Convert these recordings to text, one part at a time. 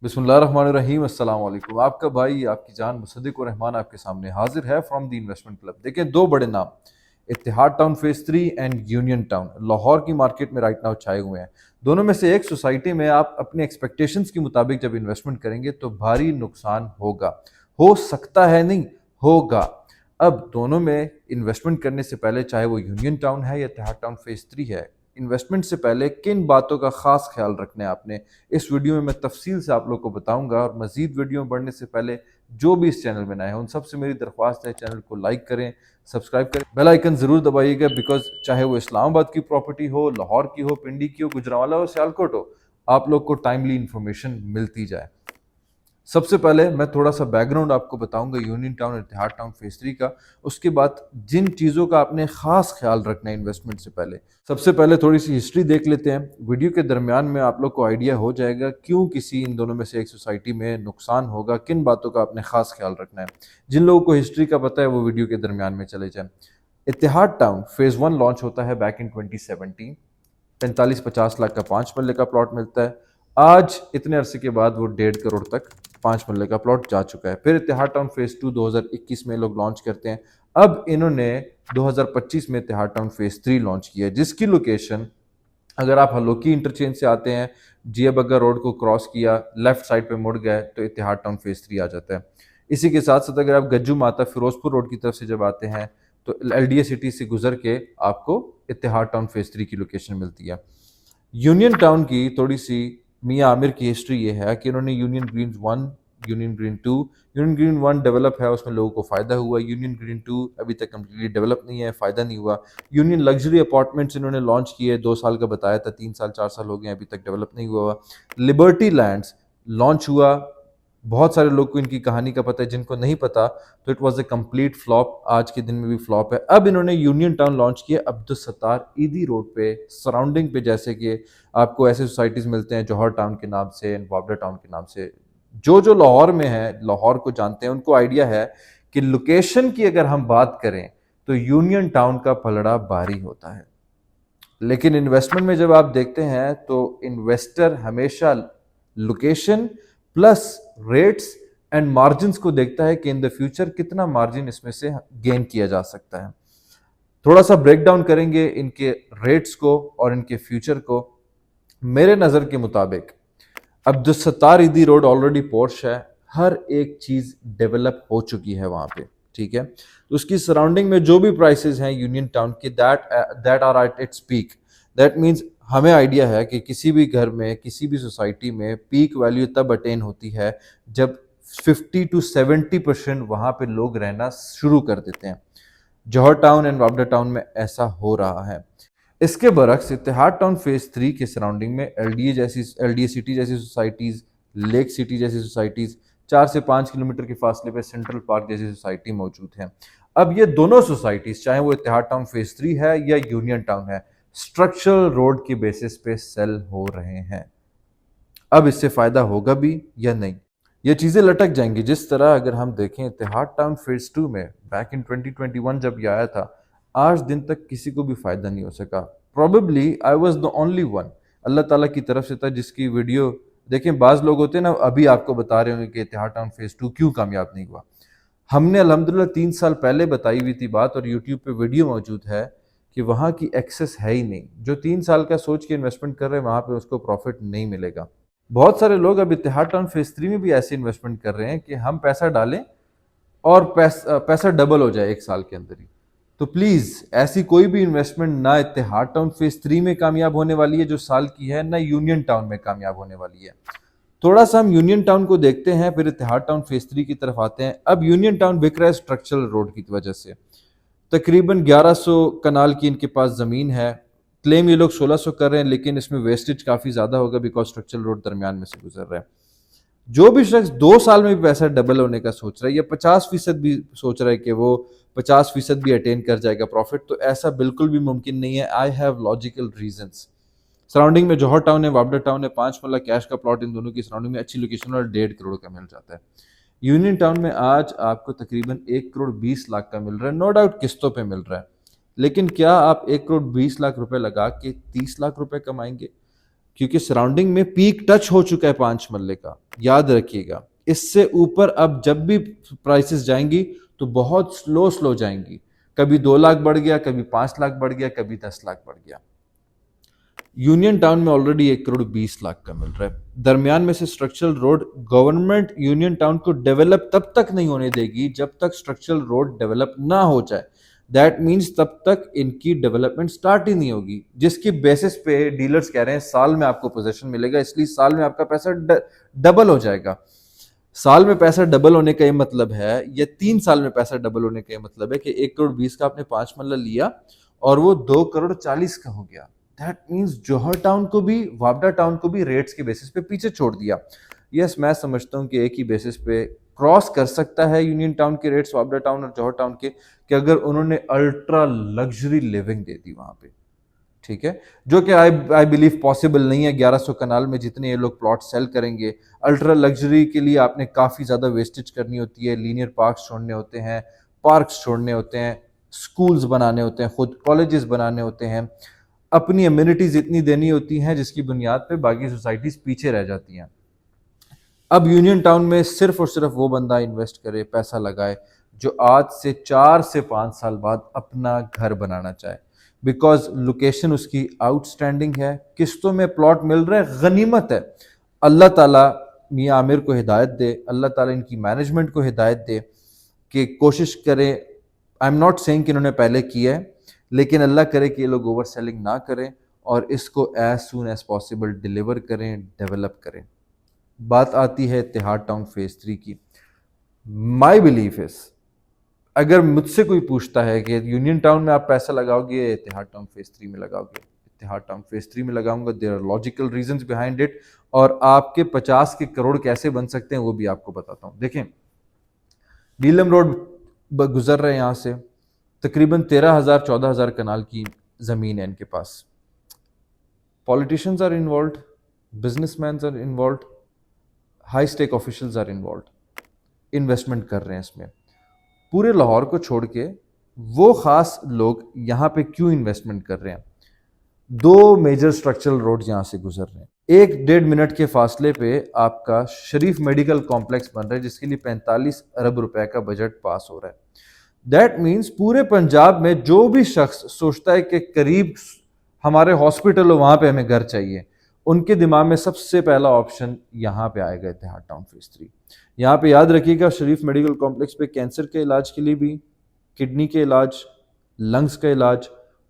बिस्मिल्लाहिर्रहमानिर्रहीम अस्सलाम वालेकुम। आपका भाई आपकी जान मुसद्दिक और रहमान आपके सामने हाजिर है फ्रॉम द इन्वेस्टमेंट क्लब। देखें, दो बड़े नाम, Ittehad Town phase 3 and Union Town, Lahore की मार्केट में राइट नाउ छाए हुए हैं। दोनों में से एक सोसाइटी में आप अपने एक्सपेक्टेशंस के मुताबिक जब इन्वेस्टमेंट करेंगे तो भारी नुकसान होगा, हो सकता है नहीं, होगा। अब दोनों में इन्वेस्टमेंट करने से पहले, चाहे वो यूनियन टाउन है या इत्तेहाद टाउन फेज 3 है, इन्वेस्टमेंट से पहले किन बातों का खास ख्याल रखना है आपने, इस वीडियो में मैं तफसील से आप लोग को बताऊंगा। और मजीद वीडियो में बढ़ने से पहले जो भी इस चैनल में नए हैं उन सबसे मेरी दरख्वास्त है, चैनल को लाइक करें, सब्सक्राइब करें, बेल आइकन ज़रूर दबाइएगा। बिकॉज चाहे वो इस्लामाबाद की प्रॉपर्टी हो, लाहौर की हो, पिंडी की हो, गुजरांवाला हो, सियालकोट हो, आप लोग को टाइमली इंफॉर्मेशन मिलती जाए। सबसे पहले मैं थोड़ा सा बैकग्राउंड आपको बताऊंगा यूनियन टाउन और इत्तेहाद टाउन फेज 3 का। उसके बाद जिन चीज़ों का आपने खास ख्याल रखना है इन्वेस्टमेंट से पहले, सबसे पहले थोड़ी सी हिस्ट्री देख लेते हैं। वीडियो के दरमियान में आप लोग को आइडिया हो जाएगा क्यों किसी इन दोनों में से एक सोसाइटी में नुकसान होगा, किन बातों का आपने खास ख्याल रखना है। जिन लोगों को हिस्ट्री का पता है वो वीडियो के दरमियान में चले जाएं। इत्तेहाद टाउन फेज 1 लॉन्च होता है बैक इन 2017। 45-50 लाख का 5 मरले का प्लॉट मिलता है। आज इतने अरसे के बाद वो 1.5 करोड़ तक 5 मरले का प्लॉट जा चुका है। फिर इत्तेहाद टाउन फेज 2 2021 में लोग लॉन्च करते हैं। अब इन्होंने 2025 में इत्तेहाद टाउन फेज 3 लॉन्च किया है, जिसकी लोकेशन, अगर आप हलोकी इंटरचेंज से आते हैं, जिया बग्गा रोड को क्रॉस किया, लेफ्ट साइड पे मुड़ गए तो इत्तेहाद टाउन फेज 3 आ जाता है। इसी के साथ साथ अगर आप गज्जू माता फिरोजपुर रोड की तरफ से जब आते हैं तो LDA सिटी से गुजर के आपको इत्तेहाद टाउन फेज 3 की लोकेशन मिलती है। यूनियन टाउन की थोड़ी सी मियाँ आमिर की हिस्ट्री ये है कि इन्होंने union green 1, union green 2, union green 1 develop है, उसमें लोगों को फ़ायदा हुआ। यूनियन ग्रीन 2 अभी तक कम्प्लीटली डेवलप नहीं है, फ़ायदा नहीं हुआ। यूनियन लग्जरी अपार्टमेंट्स इन्होंने लॉन्च किए, 2 साल का बताया था, 3 साल 4 साल हो गए, अभी तक डेवलप नहीं हुआ। लिबर्टी लैंड्स लॉन्च हुआ, बहुत सारे लोग को इनकी कहानी का पता है, जिनको नहीं पता तो it was a complete flop, आज के दिन में भी फ्लॉप है। अब इन्होंने यूनियन टाउन लॉन्च किया अब्दुल सत्तार ईदी रोड पे, सराउंडिंग पे, जैसे कि आपको ऐसे सोसाइटीज़ मिलते हैं जौहर टाउन के नाम से, वाबडा टाउन के नाम से। जो जो लाहौर में है, लाहौर को जानते हैं, उनको आइडिया है कि लोकेशन की अगर हम बात करें तो यूनियन टाउन का पलड़ा भारी होता है। लेकिन इन्वेस्टमेंट में जब आप देखते हैं तो इन्वेस्टर हमेशा location plus rates and margins को देखता है कि इन द फ्यूचर कितना मार्जिन इसमें से गेन किया जा सकता है। थोड़ा सा ब्रेक डाउन करेंगे इनके रेट्स को और इनके फ्यूचर को। मेरे नज़र के मुताबिक अब्दुल सत्तार ईदी रोड ऑलरेडी पोर्श है, हर एक चीज़ डेवलप हो चुकी है वहाँ पे, ठीक है। तो उसकी सराउंडिंग में जो भी प्राइसेस हैं यूनियन टाउन के, that are at its peak. That means हमें आइडिया है कि किसी भी घर में, किसी भी सोसाइटी में पीक वैल्यू तब अटेन होती है जब 50 to 70% वहाँ पे लोग रहना शुरू कर देते हैं। जौहर टाउन एंड वाबडा टाउन में ऐसा हो रहा है। इसके बरक्स इत्तेहाद टाउन फेज 3 के सराउंडिंग में LDA सिटी जैसी सोसाइटीज़, लेक सिटी जैसी सोसाइटीज़, 4 से 5 किलोमीटर के फासले पे सेंट्रल पार्क जैसी सोसाइटी मौजूद हैं। अब ये दोनों सोसाइटीज़, चाहे वो इत्तेहाद टाउन फेज 3 है या यूनियन टाउन है, स्ट्रक्चरल रोड की बेसिस पे सेल हो रहे हैं। अब इससे फ़ायदा होगा भी या नहीं, ये चीज़ें लटक जाएंगी। जिस तरह अगर हम देखें इत्तेहाद टाउन फेज 2 में बैक इन 2021 जब ये आया था, आज दिन तक किसी को भी फ़ायदा नहीं हो सका। Probably I was the only one, Allah ताला की तरफ से था, जिसकी वीडियो देखें। बाज़ लोग होते हैं ना, अभी आपको बता रहे होंगे कि इत्तेहाद टाउन फेज 2 क्यों कामयाब नहीं हुआ। हमने अल्हम्दुलिल्लाह 3 साल पहले बताई हुई थी बात, और यूट्यूब पे वीडियो मौजूद है कि वहाँ की एक्सेस है ही नहीं। जो 3 साल का सोच के इन्वेस्टमेंट कर रहे हैं वहाँ पे उसको प्रॉफिट नहीं मिलेगा। बहुत सारे लोग अब इत्तेहाद टाउन फेज 3 में भी ऐसे इन्वेस्टमेंट कर रहे हैं कि हम पैसा डालें और पैसा डबल हो जाए 1 साल के अंदर ही। तो प्लीज़ ऐसी कोई भी इन्वेस्टमेंट ना इत्तेहाद टाउन फेज 3 में कामयाब होने वाली है जो साल की है, ना यूनियन टाउन में कामयाब होने वाली है। थोड़ा सा हम यूनियन टाउन को देखते हैं, फिर इत्तेहाद टाउन फेज 3 की तरफ आते हैं। अब यूनियन टाउन बिक रहा है स्ट्रक्चरल रोड की वजह से। तकरीबन 1100 कनाल की इनके पास ज़मीन है। क्लेम ये लोग 1600 कर रहे हैं, लेकिन इसमें वेस्टेज काफ़ी ज़्यादा होगा बिकॉज स्ट्रक्चरल रोड दरमियान में से गुजर रहा है। जो भी शख्स 2 साल में भी पैसा डबल होने का सोच रहा है या 50% भी सोच रहा है कि वो 50% भी अटेन कर जाएगा प्रॉफिट, तो ऐसा बिल्कुल भी मुमकिन नहीं है। I have logical reasons. Surrounding में जौहर टाउन है, वाबडा टाउन है, 5 मरला कैश का प्लॉट इन दोनों की सराउंडिंग में अच्छी लोकेशन और 1.5 करोड़ का मिल जाता है। यूनियन टाउन में आज आपको तकरीबन 1 करोड़ 20 लाख का मिल रहा है, नो डाउट किस्तों पे मिल रहा है। लेकिन क्या आप 1 करोड़ 20 लाख रुपए लगा के 30 लाख रुपए कमाएंगे? क्योंकि सराउंडिंग में पीक टच हो चुका है 5 मरले का, याद रखिएगा। इससे ऊपर अब जब भी प्राइसेस जाएंगी तो बहुत स्लो स्लो जाएंगी, कभी 2 लाख बढ़ गया, कभी 5 लाख बढ़ गया, कभी 10 लाख बढ़ गया। यूनियन टाउन में ऑलरेडी 1 करोड़ 20 लाख का मिल रहा है। दरमियान में से structural road, government union town को डेवलप तब तक नहीं होने देगी जब तक स्ट्रक्चरल रोड डेवलप ना हो जाए। दैट मीन्स तब तक इनकी डेवलपमेंट स्टार्ट ही नहीं होगी, जिसकी बेसिस पे डीलर्स कह रहे हैं साल में आपको पोजीशन मिलेगा, इसलिए साल में आपका पैसा डबल हो जाएगा। साल में पैसा डबल होने का ये मतलब है, या 3 साल में पैसा डबल होने का ये मतलब है कि 1 करोड़ 20 का आपने 5 मरला लिया और वो 2 करोड़ 40 का हो गया। दैट मीन्स जौहर टाउन को भी, वापडा टाउन को भी रेट्स के बेसिस पे पीछे छोड़ दिया। यस, मैं समझता हूँ कि एक ही बेसिस पे क्रॉस कर सकता है यूनियन टाउन के रेट्स वापडा टाउन और जौहर टाउन के, कि अगर उन्होंने अल्ट्रा लग्जरी लिविंग दे दी वहां पे, ठीक है, जो कि आई बिलीव पॉसिबल नहीं है। 1100 कनाल में जितने ये लोग प्लॉट सेल करेंगे, अल्ट्रा लग्जरी के लिए आपने काफ़ी ज़्यादा वेस्टेज करनी होती है, लीनियर पार्क्स छोड़ने होते हैं, पार्क्स छोड़ने होते हैं, स्कूल्स बनाने होते हैं, खुद कॉलेजेस बनाने होते हैं, अपनी अम्यूनिटीज़ इतनी देनी होती हैं जिसकी बुनियाद पे बाकी सोसाइटीज़ पीछे रह जाती हैं। अब यूनियन टाउन में सिर्फ और सिर्फ वो बंदा इन्वेस्ट करे, पैसा लगाए, जो आज से 4 से 5 साल बाद अपना घर बनाना चाहे, बिकॉज लोकेशन उसकी आउटस्टैंडिंग है, किस्तों में प्लॉट मिल रहा है, गनीमत है। अल्लाह ताला मियाँ आमिर को हिदायत दे, अल्लाह ताला इनकी मैनेजमेंट को हिदायत दे कि कोशिश करें। आई एम नॉट सेइंग कि इन्होंने पहले किया है, लेकिन अल्लाह करे कि ये लोग ओवर सेलिंग ना करें और इसको as soon as possible deliver करें, डेवलप करें। बात आती है इत्तेहाद टाउन फेज 3 की। माई बिलीफ इज, अगर मुझसे कोई पूछता है कि यूनियन टाउन में आप पैसा लगाओगे, इत्तेहाद टाउन फेज 3 में लगाओगे, इत्तेहाद टाउन फेज 3 में लगाऊंगा। There are logical reasons behind it, और आपके 50 के करोड़ कैसे बन सकते हैं वो भी आपको बताता हूं। देखें, नीलम रोड गुजर रहे हैं यहाँ से, तकरीबन 13,000-14,000 कनाल की ज़मीन है इनके पास। Politicians are involve, businessman are involve, high stake officials are involve, investment कर रहे हैं इसमें। पूरे लाहौर को छोड़ के वो खास लोग यहाँ पे क्यों इन्वेस्टमेंट कर रहे हैं? 2 मेजर स्ट्रक्चरल रोड यहाँ से गुजर रहे हैं। 1-1.5 मिनट के फासले पे आपका शरीफ मेडिकल कॉम्प्लेक्स बन रहा है, जिसके लिए 45 अरब रुपए का बजट पास हो रहा है। दैट मीन्स पूरे पंजाब में जो भी शख्स सोचता है कि करीब हमारे हॉस्पिटल हो, वहां पे हमें घर चाहिए, उनके दिमाग में सबसे पहला ऑप्शन यहाँ पे आएगा इत्तेहाद टाउन फेज 3। यहाँ पे याद रखिएगा, शरीफ मेडिकल कॉम्प्लेक्स पे कैंसर के इलाज के लिए भी, किडनी के इलाज, लंग्स का इलाज,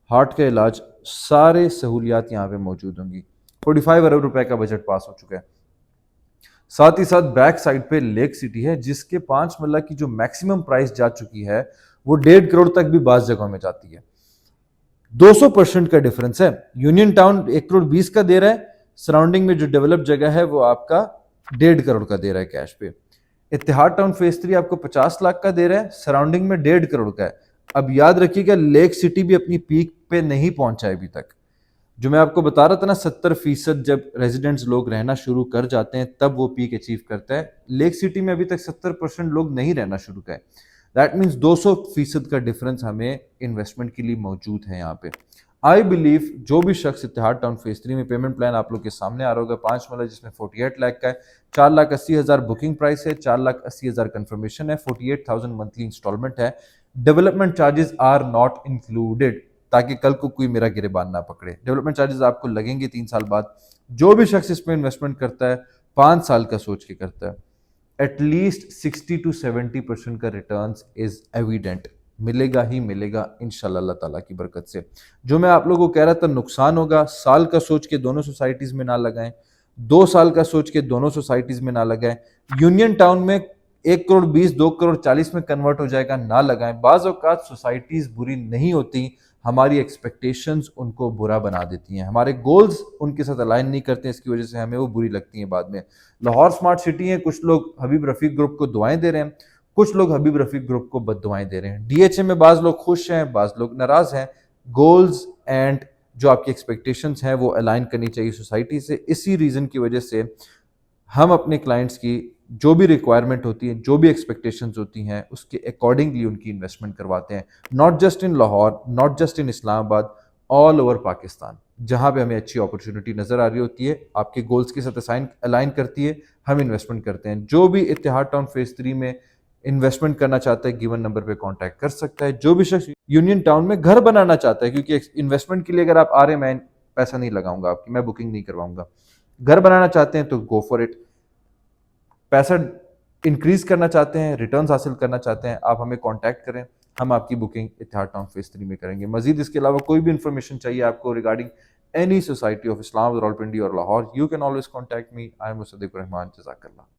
हार्ट का इलाज, सारे सहूलियात यहाँ पे मौजूद होंगी। 45 अरब रुपए का बजट पास हो चुका है। साथ ही साथ बैक साइड पे लेक सिटी है, जिसके 5 मरला की जो मैक्सिमम प्राइस जा चुकी है वो 1.5 करोड़ तक भी बास जगहों में जाती है। 200% का डिफरेंस है। यूनियन टाउन 1 करोड़ 20 का दे रहा है, सराउंडिंग में जो डेवलप जगह है वो आपका 1.5 करोड़ का दे रहा है कैश पे। इत्तेहाद टाउन फेज 3 आपको 50 लाख का दे रहा है, सराउंडिंग में 1.5 करोड़ का है। अब याद रखिएगा, लेक सिटी भी अपनी पीक पे नहीं पहुंचा है अभी तक। जो मैं आपको बता रहा था ना, 70% जब रेजिडेंट्स लोग रहना शुरू कर जाते हैं तब वो पीक अचीव करता है। लेक सिटी में अभी तक 70% लोग नहीं रहना शुरू कर। दैट मीन्स 200% का डिफरेंस हमें इन्वेस्टमेंट के लिए मौजूद है यहाँ पे। आई बिलीव जो भी शख्स इत्तेहाद टाउन फेज 3 में, पेमेंट प्लान आप लोग के सामने आ रहा होगा, 5 मरला जिसमें 48 लाख का है, 4,80,000 बुकिंग प्राइस है, 4,80,000 कंफर्मेशन है, 48,000 मंथली इंस्टॉलमेंट है। Development charges are not included, ताकि कल को कोई मेरा गिरेबान ना पकड़े। डेवलपमेंट चार्जेस आपको लगेंगे 3 साल बाद। जो भी शख्स इसमें इन्वेस्टमेंट करता है 5 साल का सोच के करता है, एटलीस्ट 60-70% का रिटर्न्स इज एविडेंट, मिलेगा ही मिलेगा इंशाल्लाह अल्लाह ताला की बरकत से। जो मैं आप लोगों को कह रहा था नुकसान होगा, साल का सोच के दोनों सोसाइटीज में ना लगाएं, 2 साल का सोच के दोनों सोसाइटीज में ना लगाएं। यूनियन टाउन में 1 करोड़ 20, 2 करोड़ 40 में कन्वर्ट हो जाएगा, ना लगाएं। बाज औकात सोसाइटीज बुरी नहीं होती, हमारी एक्सपेक्टेशंस उनको बुरा बना देती हैं, हमारे गोल्स उनके साथ अलाइन नहीं करते, इसकी वजह से हमें वो बुरी लगती हैं बाद में। लाहौर स्मार्ट सिटी है, कुछ लोग हबीब रफीक ग्रुप को दुआएं दे रहे हैं, कुछ लोग हबीब रफीक ग्रुप को बददुआएं दे रहे हैं। डीएचए में बाज लोग खुश हैं, बाज लोग नाराज हैं। गोल्स एंड जो आपकी एक्सपेक्टेशंस हैं वो अलाइन करनी चाहिए सोसाइटी से। इसी रीजन की वजह से हम अपने क्लाइंट्स की जो भी रिक्वायरमेंट होती है, जो भी एक्सपेक्टेशंस होती हैं, उसके अकॉर्डिंगली उनकी इन्वेस्टमेंट करवाते हैं। Not just in Lahore, not just in Islamabad, all over Pakistan, जहाँ पे हमें अच्छी अपॉर्चुनिटी नज़र आ रही होती है, आपके गोल्स के साथ अलाइन करती है, हम इन्वेस्टमेंट करते हैं। जो भी इत्तेहाद टाउन फेज़ 3 में इन्वेस्टमेंट करना चाहता है, गिवन नंबर पे कांटेक्ट कर सकता है। जो भी शख्स यूनियन टाउन में घर बनाना चाहता है, क्योंकि इन्वेस्टमेंट के लिए अगर आप आ रहे हैं, मैं पैसा नहीं लगाऊंगा आपकी, मैं बुकिंग नहीं करवाऊंगा। घर बनाना चाहते हैं तो गो फॉर इट। पैसा इंक्रीज करना चाहते हैं, रिटर्न्स हासिल करना चाहते हैं, आप हमें कांटेक्ट करें, हम आपकी बुकिंग इत्तेहाद टाउन फेज 3 में करेंगे। मजीद इसके अलावा कोई भी इंफॉर्मेशन चाहिए आपको regarding any society of Islam Rawalpindi और Lahore, you can always contact me. I am Musaddiq Rahman. जज़ाकल्लाह।